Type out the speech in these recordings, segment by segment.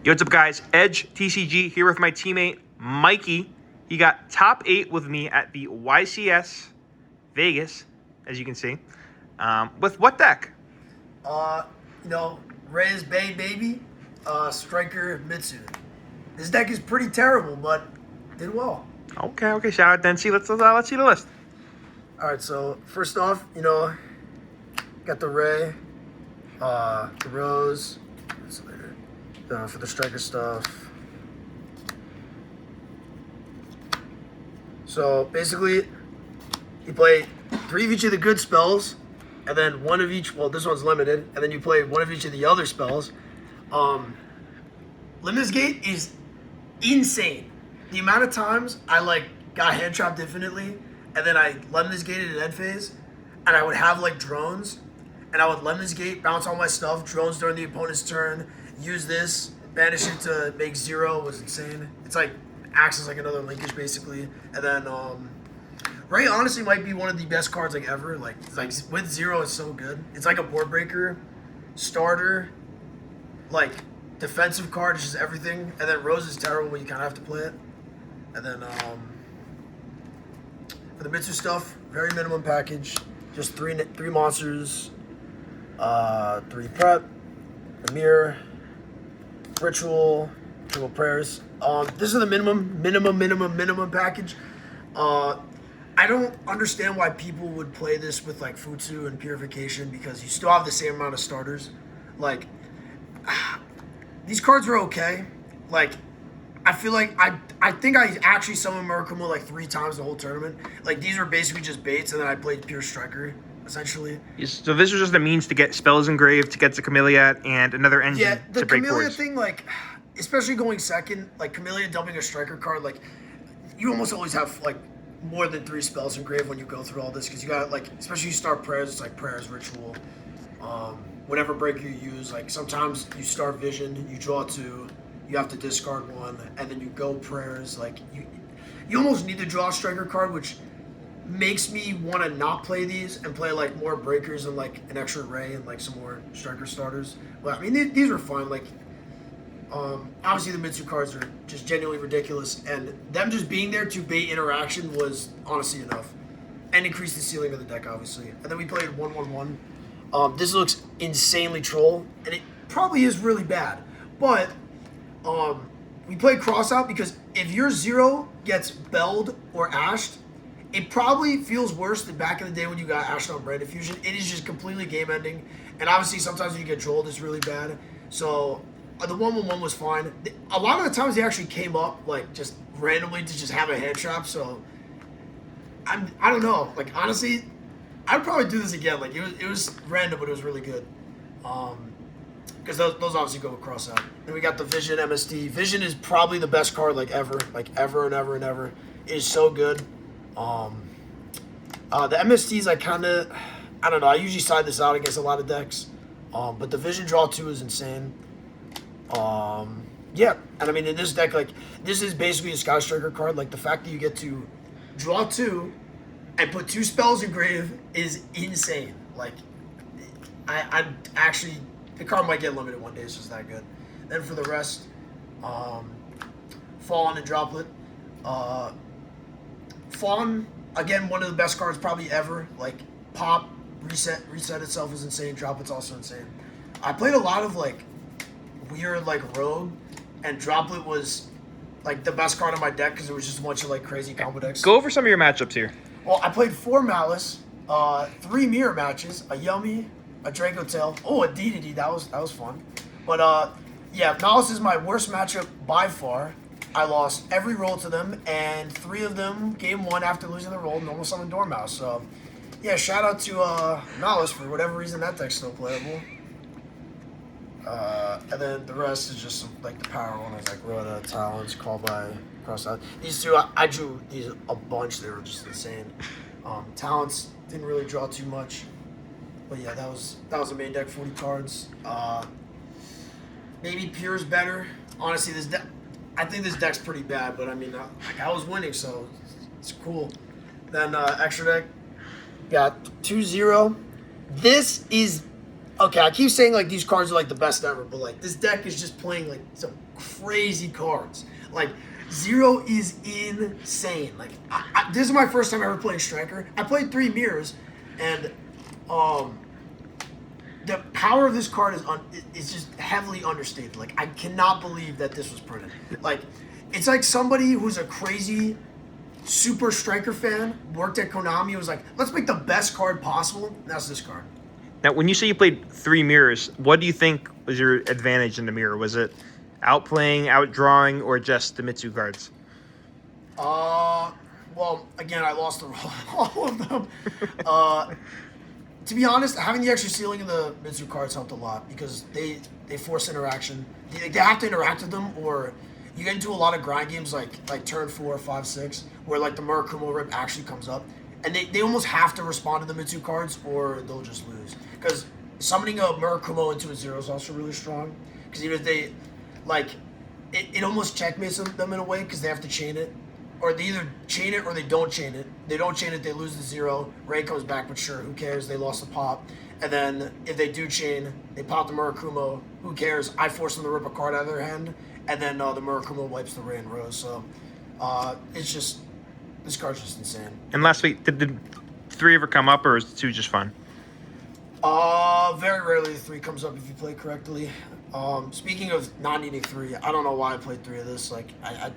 Yo, what's up, guys? Edge TCG here with my teammate Mikey. He got top 8 with me at the YCS Vegas, as you can see. With what deck? Reyes Bay baby, striker Mitsu. This deck is pretty terrible, but did well. Okay. Shout out Densey. Let's see the list. All right, so first off, got the Ray, the Rose, for the striker stuff. So basically, you play 3 of each of the good spells, and then 1 of each. Well, this one's limited, and then you play 1 of each of the other spells. Limitless Gate is insane. The amount of times I got hand trapped infinitely, and then I Limitless Gated in end phase, and I would have drones, and I would Limitless Gate, bounce all my stuff, drones during the opponent's turn, use this, banish it to make 0 was insane. It's acts as another linkage basically, and then Ray honestly might be one of the best cards ever. With 0 it's so good. It's like a board breaker, starter, defensive card, it's just everything. And then Rose is terrible, but you kind of have to play it. And then for the Mitsu stuff, very minimum package, just three monsters, 3 prep, a mirror, ritual prayers. This is the minimum package. I don't understand why people would play this with Futsu and Purification, because you still have the same amount of starters. These cards are okay. I feel I think I actually summoned Murakumo 3 times the whole tournament. These were basically just baits, and then I played Pure Striker, essentially. So this was just a means to get spells engraved, to get to Camellia, and another engine to break Camellia boards. thing, especially going second, Camellia dumping a striker card, you almost always have more than 3 spells engraved when you go through all this, because you got especially you start prayers, it's prayers, ritual, whatever breaker you use. Sometimes you start vision, you draw 2, you have to discard 1, and then you go prayers. You almost need to draw a striker card, which makes me want to not play these and play more breakers and an extra Ray and some more striker starters. But I mean, these were fun. Obviously the Mitsu cards are just genuinely ridiculous, and them just being there to bait interaction was honestly enough, and increase the ceiling of the deck, obviously. And then we played 1/1/1. This looks insanely troll, and it probably is really bad, but we played Crossout because if your 0 gets belled or ashed, it probably feels worse than back in the day when you got ashed on Brand Diffusion. It is just completely game ending, and obviously sometimes when you get trolled, it's really bad. So the 1/1/1 was fine. A lot of the times they actually came up just randomly to just have a hand trap. So I don't know. Honestly, I'd probably do this again. It was random, but it was really good. Because those obviously go across out. Then we got the Vision MSD. Vision is probably the best card ever, ever and ever and ever. It is so good. The MSDs I don't know. I usually side this out against a lot of decks. But the Vision draw 2 is insane. Yeah, and I mean in this deck, this is basically a Sky Striker card. The fact that you get to draw 2 and put 2 spells engraved is insane. I'm actually, the card might get limited one day. It's just that good. Then for the rest, Fawn and Droplet. Fawn, again, one of the best cards probably ever. Pop, reset itself is insane. Droplet's also insane. I played a lot of weird Rogue, and Droplet was the best card on my deck because it was just a bunch of crazy combo decks. Go over some of your matchups here. Well, I played 4 Malice, 3 Mirror matches, a Yummy, a Draco Tail, a DDD, that was fun. But yeah, Malice is my worst matchup by far. I lost every roll to them, and 3 of them game 1 after losing the roll, normal summon Dormouse. So yeah, shout out to Malice for whatever reason that deck's still playable. And then the rest is just some, the power ones Rhoda, Talons, Call by, Cross Out. These 2, I drew these a bunch. They were just insane. Talents didn't really draw too much, but yeah, that was the main deck. 40 cards. Maybe Pure's better. Honestly, I think this deck's pretty bad, but I mean, I was winning, so it's cool. Then extra deck got 2/0. This is Okay, I keep saying like these cards are like the best ever, but like this deck is just playing like some crazy cards. Like Zero is insane. Like this is my first time ever playing Striker. I played 3 mirrors, and the power of this card is just heavily understated. Like I cannot believe that this was printed. Like it's like somebody who's a crazy super Striker fan worked at Konami and was like, let's make the best card possible. And that's this card. Now, when you say you played 3 mirrors, what do you think was your advantage in the mirror? Was it outplaying, outdrawing, or just the Mitsu cards? Well, again, I lost all of them. To be honest, having the extra ceiling in the Mitsu cards helped a lot because they force interaction. They have to interact with them, or you get into a lot of grind games like turn 4, 5, 6, where like the Murakumo rip actually comes up. And they almost have to respond to the Mitsu cards or they'll just lose. Because summoning a Murakumo into a 0 is also really strong. Because even if they, like, it almost checkmates them in a way because they have to chain it. Or they either chain it or they don't chain it. They don't chain it, they lose the 0. Ray comes back, but sure, who cares? They lost the pop. And then if they do chain, they pop the Murakumo. Who cares? I force them to rip a card out of their hand. And then the Murakumo wipes the Ray and Rose. So it's just... This card's just insane. And last week, did 3 ever come up, or is 2 just fun? Very rarely the 3 comes up if you play correctly. Speaking of not needing 3, I don't know why I played 3 of this. Like, I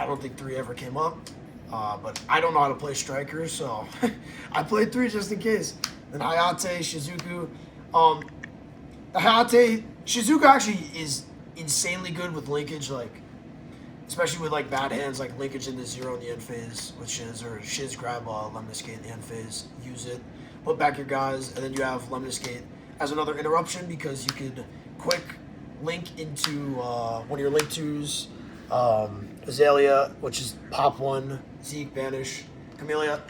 don't think 3 ever came up. But I don't know how to play Striker, so I played 3 just in case. Then Hayate, Shizuku. Shizuku actually is insanely good with linkage, like, especially with like bad hands, like linkage in the 0 in the end phase with Shiz, or Shiz grab Lemnis Gate in the end phase, use it, put back your guys, and then you have Lemnis Gate as another interruption because you could quick link into one of your link 2s, Azalea, which is pop 1, Zeke, Banish, Camellia.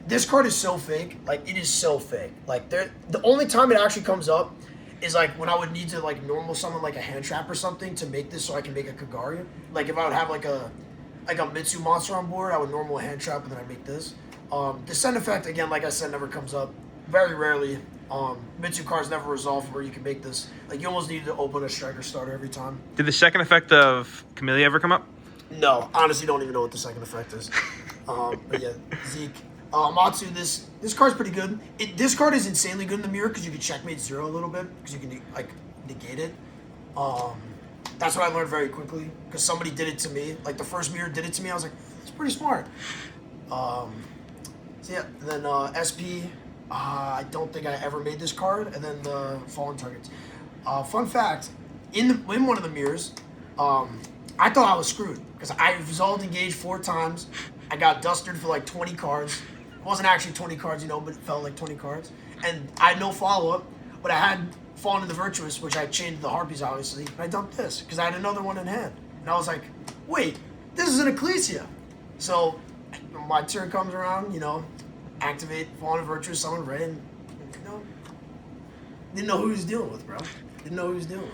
This card is so fake, like it is so fake. Like the only time it actually comes up is like when I would need to like normal summon like a hand trap or something to make this so I can make a Kagari. Like if I would have like a Mitsu monster on board, I would normal a hand trap and then I make this. The send effect, again, like I said, never comes up. Very rarely. Mitsu cards never resolve where you can make this. Like you almost need to open a Striker starter every time. Did the second effect of Camellia ever come up? No, honestly don't even know what the second effect is. But yeah, Zeke. Matsu, this card's pretty good. This card is insanely good in the mirror because you can checkmate 0 a little bit because you can like negate it. That's what I learned very quickly because somebody did it to me. Like the first mirror did it to me. I was like, it's pretty smart. So yeah, and then SP. I don't think I ever made this card. And then the Fallen Targets. Fun fact: in one of the mirrors, I thought I was screwed because I resolved engage 4 times. I got dustered for like 20 cards. It wasn't actually 20 cards, but it felt like 20 cards. And I had no follow-up, but I had Fallen to the Virtuous, which I chained the Harpies, obviously, and I dumped this, because I had another one in hand. And I was like, wait, this is an Ecclesia. So, my turn comes around, activate Fallen to Virtuous, summon Ray, and, didn't know who he was dealing with, bro. Didn't know who he was dealing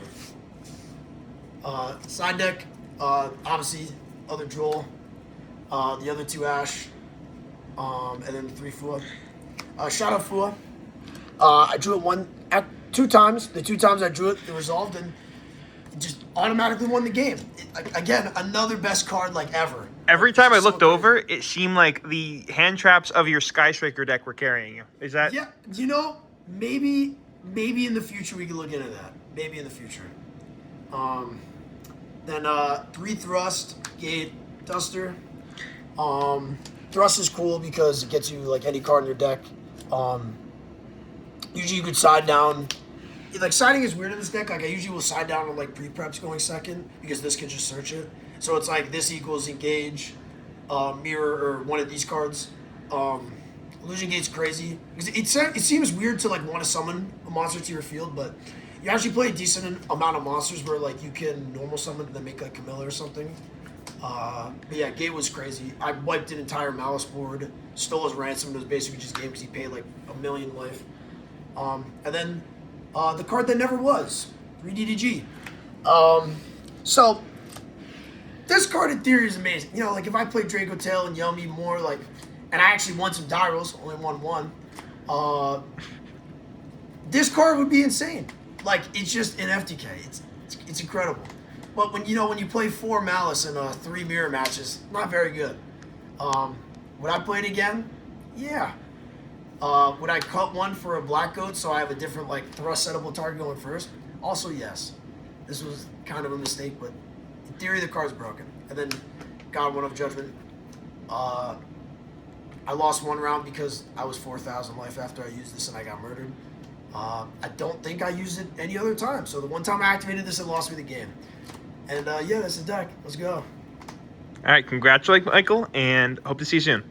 with. Side deck, obviously, other Droll. The other 2 Ash, and then the 3 Fua. Shout out Fua. I drew it 2 times. The 2 times I drew it resolved, and it just automatically won the game. Again, another best card like ever. Every time I looked over, it seemed like the hand traps of your Sky Striker deck were carrying you. Is that? Yeah, maybe in the future we can look into that. Maybe in the future. Then 3 Thrust, Gate, Duster. Thrust is cool because it gets you like any card in your deck. Usually you could side down. Like siding is weird in this deck. Like I usually will side down on like pre-preps going second because this can just search it. So it's like this equals engage, mirror, or one of these cards. Illusion Gate's crazy because it seems weird to like want to summon a monster to your field, but you actually play a decent amount of monsters where like you can normal summon and then make like Camilla or something. But yeah, Gate was crazy. I wiped an entire Malice board, stole his ransom, and it was basically just game because he paid like 1 million life. And then the card that never was, 3DDG. So this card in theory is amazing. Like if I played Draco Tail and Yummy more, like, and I actually won some Dyrals, only won 1. This card would be insane. Like, it's just an FTK. It's incredible. But when you play 4 Malice and 3 Mirror matches, not very good. Would I play it again? Yeah. Would I cut one for a Black Goat so I have a different like thrust settable target going first? Also yes. This was kind of a mistake, but in theory the card's broken. And then God One of Judgment. I lost 1 round because I was 4,000 life after I used this and I got murdered. I don't think I used it any other time. So the one time I activated this, it lost me the game. And yeah, that's the deck. Let's go. All right, congratulations, Michael, and hope to see you soon.